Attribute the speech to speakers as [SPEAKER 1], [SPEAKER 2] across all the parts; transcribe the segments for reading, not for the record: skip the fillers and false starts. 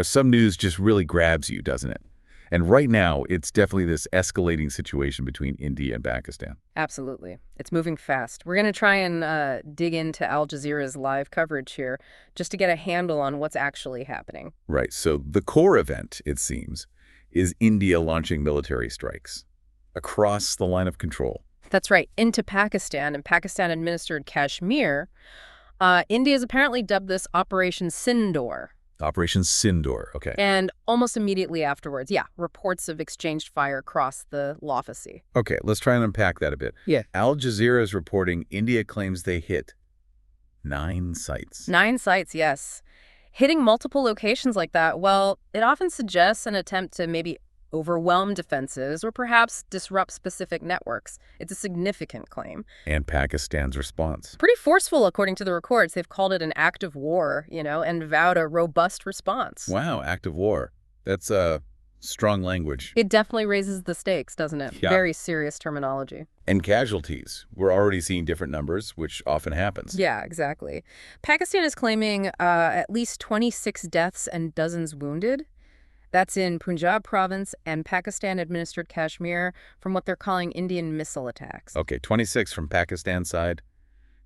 [SPEAKER 1] Some news just really grabs you, doesn't it? And right now, it's definitely this escalating situation between India and Pakistan.
[SPEAKER 2] Absolutely. It's moving fast. We're going to try and dig into Al Jazeera's live coverage here just to get a handle on what's actually happening.
[SPEAKER 1] Right. So the core event, it seems, is India launching military strikes across the line of control.
[SPEAKER 2] That's right, into Pakistan and Pakistan-administered Kashmir. India's apparently dubbed this Operation Sindoor.
[SPEAKER 1] Operation Sindoor. Okay.
[SPEAKER 2] And almost immediately afterwards, yeah, reports of exchanged fire across the Lofasi.
[SPEAKER 1] Okay, let's try and unpack that a bit.
[SPEAKER 2] Yeah.
[SPEAKER 1] Al Jazeera is reporting India claims they hit 9 sites.
[SPEAKER 2] 9 sites, yes. Hitting multiple locations like that, well, it often suggests an attempt to maybe overwhelm defenses or perhaps disrupt specific networks. It's a significant claim.
[SPEAKER 1] And Pakistan's response.
[SPEAKER 2] Pretty forceful, according to the records. They've called it an act of war, and vowed a robust response.
[SPEAKER 1] Wow, act of war. That's strong language.
[SPEAKER 2] It definitely raises the stakes, doesn't it?
[SPEAKER 1] Yeah.
[SPEAKER 2] Very serious terminology.
[SPEAKER 1] And casualties. We're already seeing different numbers, which often happens.
[SPEAKER 2] Yeah, exactly. Pakistan is claiming at least 26 deaths and dozens wounded. That's in Punjab province and Pakistan-administered Kashmir from what they're calling Indian missile attacks.
[SPEAKER 1] Okay, 26 from Pakistan side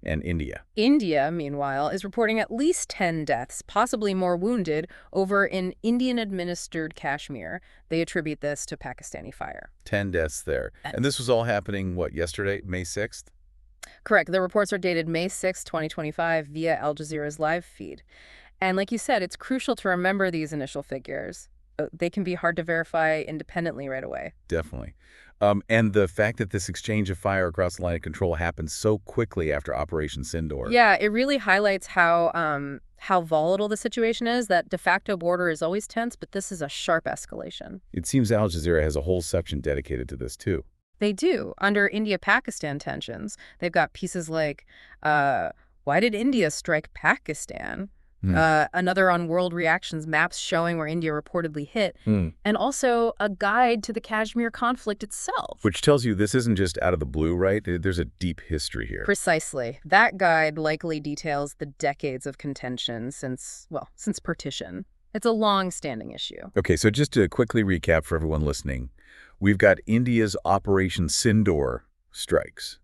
[SPEAKER 1] and India.
[SPEAKER 2] India, meanwhile, is reporting at least 10 deaths, possibly more wounded, over in Indian-administered Kashmir. They attribute this to Pakistani fire.
[SPEAKER 1] 10 deaths there. And this was all happening, yesterday, May 6th?
[SPEAKER 2] Correct. The reports are dated May 6, 2025, via Al Jazeera's live feed. And like you said, it's crucial to remember these initial figures. They can be hard to verify independently right away.
[SPEAKER 1] Definitely. And the fact that this exchange of fire across the line of control happened so quickly after Operation Sindoor.
[SPEAKER 2] Yeah, it really highlights how volatile the situation is, that de facto border is always tense, but this is a sharp escalation.
[SPEAKER 1] It seems Al Jazeera has a whole section dedicated to this, too.
[SPEAKER 2] They do. Under India-Pakistan tensions, they've got pieces like, why did India strike Pakistan? Another on world reactions maps showing where India reportedly hit, and also a guide to the Kashmir conflict itself.
[SPEAKER 1] Which tells you this isn't just out of the blue, right? There's a deep history here.
[SPEAKER 2] Precisely. That guide likely details the decades of contention since partition. It's a long-standing issue.
[SPEAKER 1] Okay, so just to quickly recap for everyone listening, we've got India's Operation Sindoor strikes.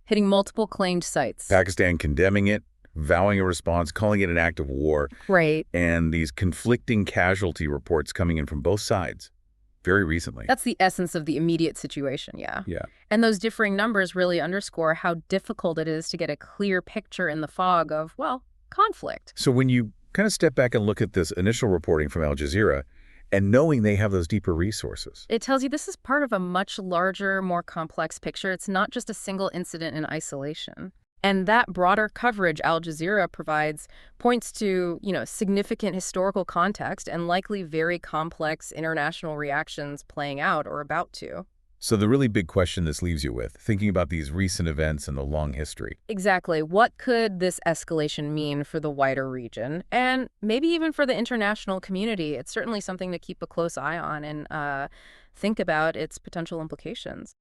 [SPEAKER 2] Hitting multiple claimed sites.
[SPEAKER 1] Pakistan condemning it, vowing a response, calling it an act of war.
[SPEAKER 2] Right.
[SPEAKER 1] And these conflicting casualty reports coming in from both sides very recently.
[SPEAKER 2] That's the essence of the immediate situation, yeah.
[SPEAKER 1] Yeah.
[SPEAKER 2] And those differing numbers really underscore how difficult it is to get a clear picture in the fog of, conflict.
[SPEAKER 1] So when you kind of step back and look at this initial reporting from Al Jazeera, and knowing they have those deeper resources,
[SPEAKER 2] it tells you this is part of a much larger, more complex picture. It's not just a single incident in isolation. And that broader coverage Al Jazeera provides points to, significant historical context and likely very complex international reactions playing out or about to.
[SPEAKER 1] So the really big question this leaves you with, thinking about these recent events and the long history.
[SPEAKER 2] Exactly. What could this escalation mean for the wider region and maybe even for the international community? It's certainly something to keep a close eye on and think about its potential implications.